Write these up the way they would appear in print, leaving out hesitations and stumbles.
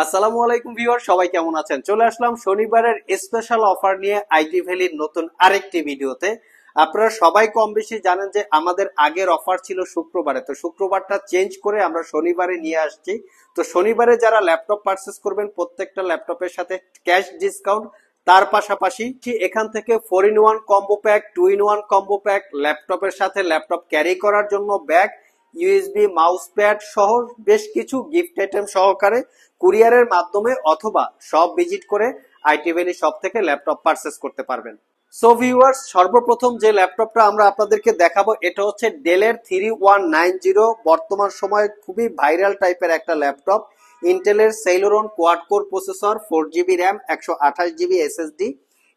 আসসালামু আলাইকুম ভিউয়ার, সবাই কেমন আছেন? চলে আসলাম শনিবারের স্পেশাল অফার নিয়ে আইটি ভ্যালির নতুন আরেকটি ভিডিওতে। আপনারা সবাই কম বেশি জানেন যে আমাদের আগের অফার ছিল শুক্রবারে, তো শুক্রবারটা চেঞ্জ করে আমরা শনিবারে নিয়ে আসছি। তো শনিবারে যারা ল্যাপটপ পারচেস করবেন প্রত্যেকটা ল্যাপটপের সাথে ক্যাশ ডিসকাউন্ট, তার পাশাপাশি এখান থেকে 4-in-1 combo pack, 2-in-1 combo pack, ল্যাপটপের সাথে ল্যাপটপ ক্যারি করার জন্য ব্যাগ, ইউএসবি মাউস প্যাড সহ বেশ কিছু গিফট আইটেম সহকারে কুরিয়ারের মাধ্যমে অথবা সব ভিজিট করে আইটি ভ্যালি শপ থেকে ল্যাপটপ পারচেস করতে পারবেন। সো ভিউয়ার্স, সর্বপ্রথম যে ল্যাপটপটা আমরা আপনাদেরকে দেখাবো এটা হচ্ছে ডেলের 3190। বর্তমান সময়ে খুবই ভাইরাল টাইপের একটা ল্যাপটপ। ইন্টেলের Celeron quad core processor, 4GB RAM, 128GB SSD,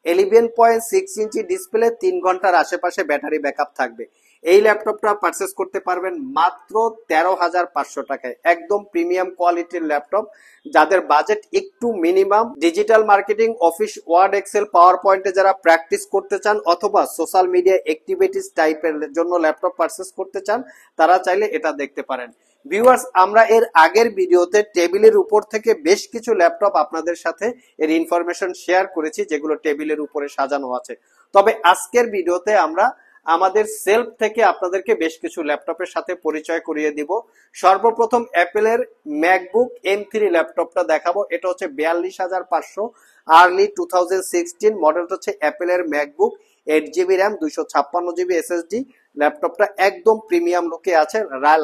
11.6 inch display, 3 ঘন্টার আশেপাশে ব্যাটারি ব্যাকআপ থাকবে। এই ল্যাপটপটা পারচেস করতে পারবেন মাত্র 13,500 টাকায়। একদম প্রিমিয়াম কোয়ালিটির ল্যাপটপ। যাদের বাজেট একটু minimum, digital marketing, office Word, Excel, power পয়েন্টে যারা প্র্যাকটিস করতে চান অথবা সোশ্যাল মিডিয়া অ্যাক্টিভিটিস টাইপের জন্য ল্যাপটপ পারচেস করতে চান, তারা চাইলে এটা দেখতে পারেন। ভিউয়ার্স, আমরা এর আগের ভিডিওতে টেবিলের উপর থেকে বেশ কিছু ল্যাপটপ আপনাদের সাথে এর ইনফরমেশন শেয়ার করেছি যেগুলো টেবিলের উপরে সাজানো আছে। তবে আজকের ভিডিওতে আমরা আমাদের সেলফ থেকে আপনাদেরকে বেশ কিছু ল্যাপটপের সাথে পরিচয় করিয়ে দিব। সর্বপ্রথম অ্যাপেলের ম্যাকবুক M3 ল্যাপটপটা দেখাবো। এটা হচ্ছে 42,500, আর্লি 2016 মডেলটা হচ্ছে অ্যাপেলের MacBook, 8GB RAM, 256GB SSD. ল্যাপটপটা একদম প্রিমিয়াম লুকে আছে,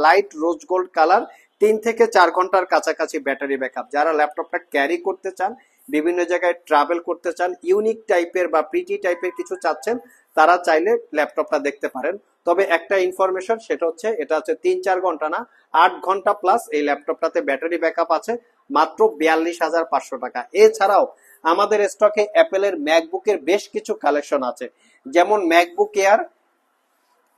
লাইট রোজ গোল্ড কালার, 3 থেকে 4 ঘন্টার কাছাকাছি ব্যাটারি ব্যাকআপ। যারা ল্যাপটপটা ক্যারি করতে চান, বিভিন্ন জায়গায় ট্রাভেল করতে চান, ইউনিক টাইপের বা প্রিটি টাইপের কিছু চাচ্ছেন, তারা চাইলে ল্যাপটপটা দেখতে পারেন। তবে একটা ইনফরমেশন, সেটা হচ্ছে এটা হচ্ছে 3-4 ঘন্টা না, 8 ঘন্টা প্লাস এই ল্যাপটপটাতে ব্যাটারি ব্যাকআপ আছে, মাত্র 42,500 টাকা। এছাড়াও আমাদের স্টকে অ্যাপেলের ম্যাকবুকের বেশ কিছু কালেকশন আছে, যেমন ম্যাকবুক এয়ার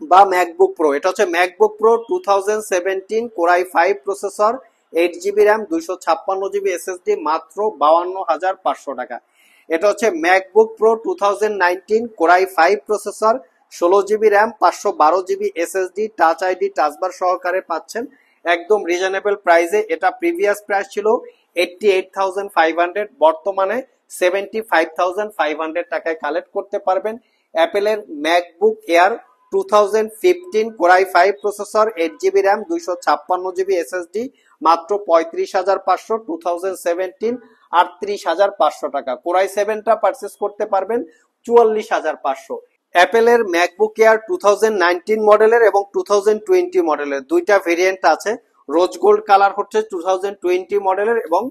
বা ম্যাকবুক প্রো। এটা হচ্ছে MacBook pro 2017 core i 5 processor, 8GB RAM, 256GB SSD, মাত্র 52,500 টাকা। এটা হচ্ছে MacBook pro 2019 core i 5 processor, 16GB RAM, 512GB SSD, touch ID টাচবার সহকারে পাচ্ছেন একদম রিজনেবল প্রাইসে। এটা প্রিভিয়াস প্রাইস ছিল 88,500, বর্তমানে 75,500 টাকায় কালেক্ট করতে পারবেন। অ্যাপেলের MacBook Air 2015 core i 5 processor, 8GB RAM, 256GB SSD, মাত্র 35,500। 2017 38,500 টাকা। কোরাই 7টা পারচেস করতে পারবেন 44,500। অ্যাপেলের ম্যাকবুক এয়ার 2019 মডেলের এবং 2020 মডেলের দুইটা ভেরিয়েন্ট আছে। রোজ গোল্ড কালার হচ্ছে 2020 মডেলের এবং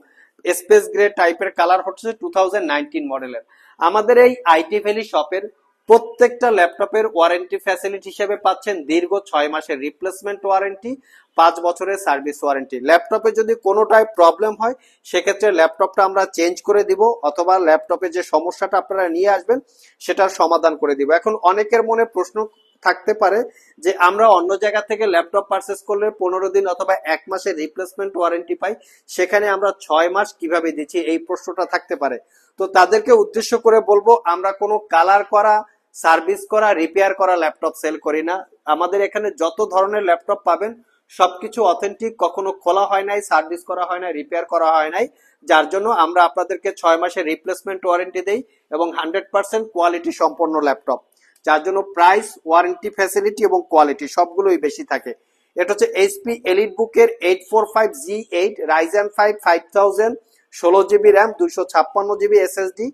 স্পেস গ্রে টাইপের কালার হচ্ছে 2019 মডেলের। আমাদের এই আইটি ভ্যালি শপের প্রত্যেকটা ল্যাপটপের ওয়ারেন্টি ফ্যাসিলিটি হিসেবে পাচ্ছেন দীর্ঘ 6 মাসের রিপ্লেসমেন্ট ওয়ারেন্টি, 5 বছরের সার্ভিস ওয়ারেন্টি। ল্যাপটপে যদি কোনোটায় প্রবলেম হয় সেক্ষেত্রে ল্যাপটপটা আমরা চেঞ্জ করে দিব অথবা ল্যাপটপে যে সমস্যাটা আপনারা নিয়ে আসবেন সেটার সমাধান করে দিব। এখন অনেকের মনে প্রশ্ন থাকতে পারে যে আমরা অন্য জায়গা থেকে ল্যাপটপ পারচেস করলে 15 দিন অথবা 1 মাসের রিপ্লেসমেন্ট ওয়ারেন্টি পাই, সেখানে আমরা 6 মাস কিভাবে দিচ্ছি, এই প্রশ্নটা থাকতে পারে। তো তাদেরকে উদ্দেশ্য করে বলবো, আমরা কোনো কালার করা, সার্ভিস করা, রিপেয়ার করা ল্যাপটপ সেল করি না। আমাদের এখানে যত ধরনের ল্যাপটপ পাবেন সবকিছু অথেন্টিক, কখনো খোলা হয় নাই, সার্ভিস করা হয় নাই, রিপেয়ার করা হয় নাই। যার জন্য আমরা আপনাদেরকে 6 মাসের রিপ্লেসমেন্ট ওয়ারেন্টি দেই এবং 100% কোয়ালিটি সম্পন্ন ল্যাপটপ, যার জন্য প্রাইস, ওয়ারেন্টি ফ্যাসিলিটি এবং কোয়ালিটি সবগুলোই বেশি থাকে। এটা হচ্ছে এইচপি এলিট বুকের 845G8 Ryzen 5 5000, 16GB RAM, 256GB SSD,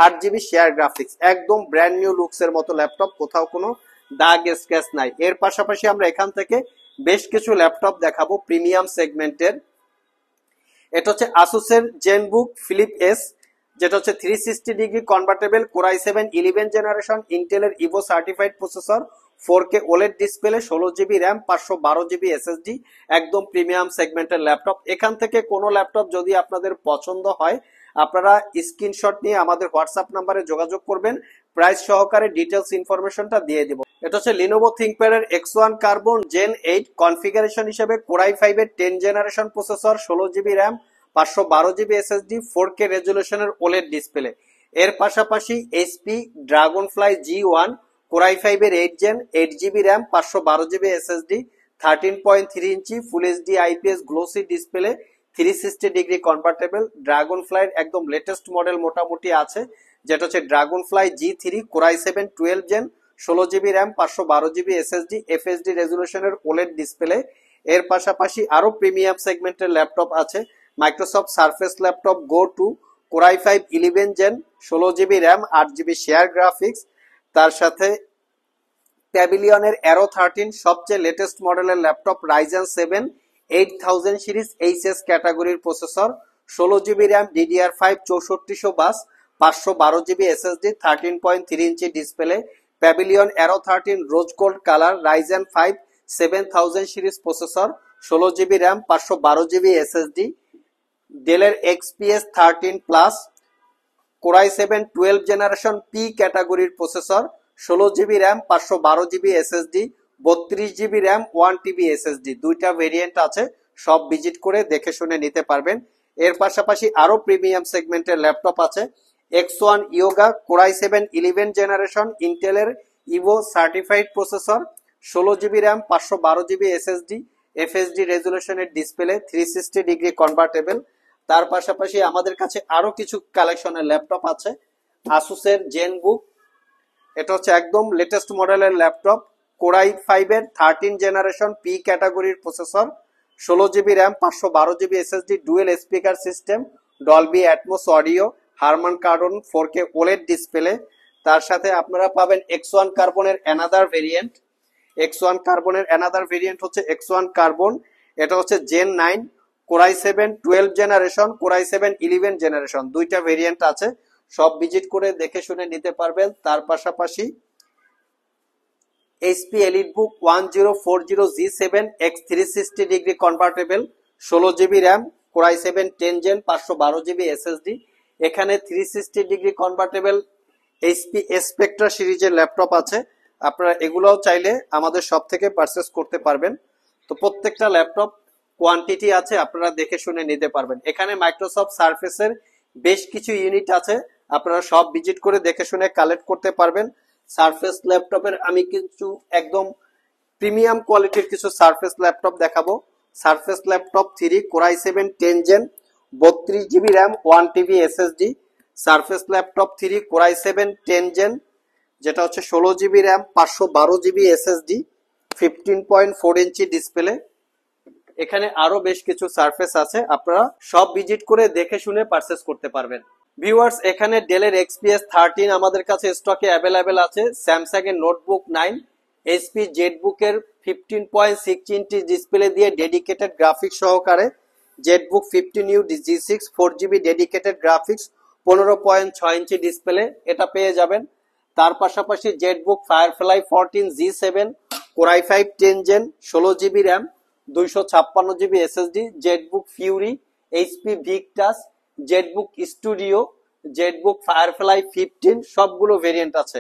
8GB share graphics. একদম ব্র্যান্ড নিউ লুকস এর মতো ল্যাপটপ, কোথাও কোনো দাগ স্ক্র্যাচ নাই। এর পাশাপাশি আমরা এখান থেকে বেশ কিছু ল্যাপটপ দেখাবো প্রিমিয়াম সেগমেন্টের। এটা হচ্ছে আসুসের জেনবুক ফিলিপ এস, যেটা হচ্ছে 360 ডিগ্রি কনভার্টেবল, কোরাই 7 11 জেনারেশন, ইন্টেলের Evo certified processor, 4K OLED display, 16GB RAM, 512GB SSD. একদম প্রিমিয়াম সেগমেন্টের ল্যাপটপ। এখান থেকে কোনো ল্যাপটপ যদি আপনাদের পছন্দ হয় আপনারা স্ক্রিনশট নিয়ে আমাদের হোয়াটসঅ্যাপ নাম্বারে যোগাযোগ করবেন, প্রাইস সহকারে ডিটেলস ইনফরমেশনটা দিয়ে দিব। এটা হচ্ছে লিনোভো থিংকপ্যাড এর X1 কার্বন জেন 8 কনফিগারেশন হিসেবে কোরাই 5 এর 10 generation processor, 16GB RAM, 512GB SSD, 4K রেজুলেশনের ওলেড ডিসপ্লে। এর পাশাপাশি এইচপি ড্রাগনফ্লাই G1 কোরাই 5 এর 8 gen, 8GB RAM, 512GB SSD, 13.3 inch full HD IPS glossy display, 360 degree convertible. ড্রাগন ফ্লাইয়ের একদম latest model মোটামুটি আছে, যেটা হচ্ছে Dragonfly G3 core i 7 12 gen, 16 GB RAM, 512 GB SSD, FHD রেজুলেশনের OLED display. এর পাশাপাশি আরো প্রিমিয়াম সেগমেন্টের ল্যাপটপ আছে, Microsoft Surface Laptop Go 2 core i 5 11 gen, 16 GB RAM, 8 GB share graphics. তার সাথে প্যাভিলিয়নের অ্যারো 13 সবচেয়ে লেটেস্ট মডেলের ল্যাপটপ, রাইজেন 7 8000 সিরিজ এইচএস ক্যাটাগরির processor, 16 GB RAM, DDR5 6400 bus, 512 GB SSD, 13.3 inch display. Pavilion Aero 13 rose gold colour, Ryzen 5 7000 series processor, 16 GB RAM, 512 GB SSD. ডেলের XPS 13 plus core i 7 12 generation P ক্যাটাগরির processor, 16 GB RAM, 512 GB SSD, 32 GB RAM, 1 TB SSD. দুইটা variant আছে, সব visit করে দেখে শুনে নিতে পারবেন। এর পাশাপাশি আরো প্রিমিয়াম সেগমেন্টের ল্যাপটপ আছে, X1 ইয়োগা কোরাই 7 11 জেনারেশন ইন্টেলের Evo certified processor, 16 GB RAM, 512 GB SSD, FHD রেজুলেশনের ডিসপ্লে, 360 ডিগ্রি কনভার্টেবল। তার পাশাপাশি আমাদের কাছে আরো কিছু কালেকশনের ল্যাপটপ আছে, আসুসের জেনবুক, এটা হচ্ছে একদম লেটেস্ট মডেলের ল্যাপটপ, কোরাই 5 এর 13 জেনারেশন পি ক্যাটাগরির processor, 16 GB RAM, 512 GB SSD, dual speaker system, Dolby Atmos audio, Harman Kardon 4K OLED display. তার সাথে আপনারা পাবেন X1 কার্বনের অ্যানাদার ভেরিয়েন্ট। X1 কার্বনের ভেরিয়েন্ট হচ্ছে X1 কার্বন, এটা হচ্ছে Gen 9 core i 7 12 generation, core i 7 11 generation, দুইটা ভেরিয়েন্ট আছে, সব ভিজিট করে দেখে শুনে নিতে পারবেন। তার পাশাপাশি HP EliteBook 1040G7 X 360 degree convertible, 16 GB RAM, core i 7 10 Gen, 512 GB SSD. এখানে 360 ডিগ্রি কনভার্টেবল HP Spectra সিরিজের ল্যাপটপ আছে, আপনারা এগুলোও চাইলে আমাদের শপ থেকে পারচেস করতে পারবেন। তো প্রত্যেকটা ল্যাপটপ কোয়ান্টিটি আছে, আপনারা দেখে শুনে নিতে পারবেন। এখানে মাইক্রোসফট সারফেসের বেশ কিছু ইউনিট আছে, আপনারা সব ভিজিট করে দেখে শুনে কালেক্ট করতে পারবেন। সারফেস ল্যাপটপের আমি কিছু একদম প্রিমিয়াম কোয়ালিটির কিছু সারফেস ল্যাপটপ দেখাবো। Surface laptop 3 core i 7 10 Gen, 32 GB RAM, 1 TB SSD. Surface laptop 3 core i 7 10 Gen, যেটা হচ্ছে 16 GB RAM, 512 GB SSD, 15.4 inch display. এখানে আরো বেশ কিছু সারফেস আছে, আপনারা সব ভিজিট করে দেখে শুনে পারচেস করতে পারবেন। ভিউয়ার্স, এখানে ডেলের XPS 13 আমাদের কাছে স্টকে অ্যাভেলেবেল আছে, স্যামসাং এর নোটবুক 9, HP জেটবুক এর 15.6 ইঞ্চি ডিসপ্লে দিয়ে ডেডিকেটেড গ্রাফিক্স সহকারে, ZBook 15U G6 4GB dedicated graphics, 15.6 inch display, এটা পেয়ে যাবেন। তার পাশাপাশি ZBook Firefly 14 G7 core i 5 10 Gen, 16 GB RAM, 256 GB SSD, ZBook Fury, HP Victus, ZBook Studio, ZBook Firefly 15, সবগুলো variant আছে।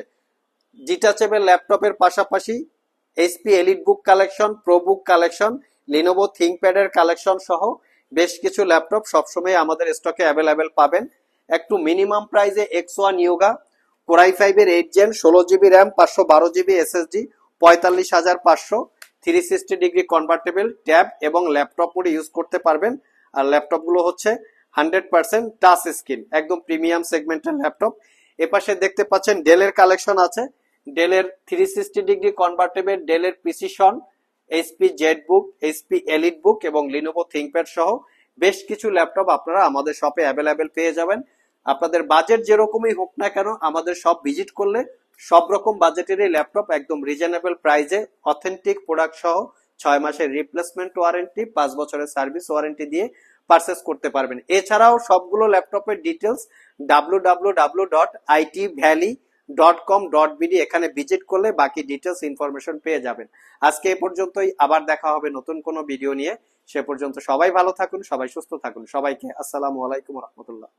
ডিটাচেবল ল্যাপটপের পাশাপাশি HP EliteBook collection, ProBook collection, Lenovo ThinkPad এর কালেকশন সহ বেশ কিছু ল্যাপটপ সবসময় আমাদের স্টকে অ্যাভেলেবেল পাবেন। একটু মিনিমাম প্রাইসে X1 ইয়োগা কোরাই 5 এর 8 gen, 16 GB RAM, 512 GB SSD, 45,500, 360 degree convertible tab এবং ল্যাপটপ মোডে ইউজ করতে পারবেন। আর ল্যাপটপ গুলো হচ্ছে 100% টাচ স্ক্রিন, একদম প্রিমিয়াম সেগমেন্টের ল্যাপটপ। এপাশে দেখতে পাচ্ছেন ডেলের কালেকশন আছে, ডেলের 360 ডিগ্রি কনভার্টেবল, ডেলের Precision, HP ZBook, HP EliteBook এবং লিনোভো থিংকপ্যাড সহ বেশ কিছু ল্যাপটপ আপনারা আমাদের শপে অ্যাভেলেবেল পেয়ে যাবেন। আপনাদের বাজেট যেরকমই হোক না কেন, আমাদের শপ ভিজিট করলে সব রকম বাজেটেরই ল্যাপটপ একদম রিজনেবল প্রাইসে অথেন্টিক প্রোডাক্ট সহ 6 মাসের রিপ্লেসমেন্ট ওয়ারেন্টি, 5 বছরের সার্ভিস ওয়ারেন্টি দিয়ে পারচেস করতে পারবেন। এছাড়াও সবগুলো ল্যাপটপের ডিটেলস www.itvalley.com.bd এখানে ভিজিট করলে বাকি ডিটেলস ইনফরমেশন পেয়ে যাবেন। আজকে এ পর্যন্তই, আবার দেখা হবে নতুন কোনো ভিডিও নিয়ে। সে পর্যন্ত সবাই ভালো থাকুন, সবাই সুস্থ থাকুন। সবাইকে আসসালামু আলাইকুম ওয়া রাহমাতুল্লাহ।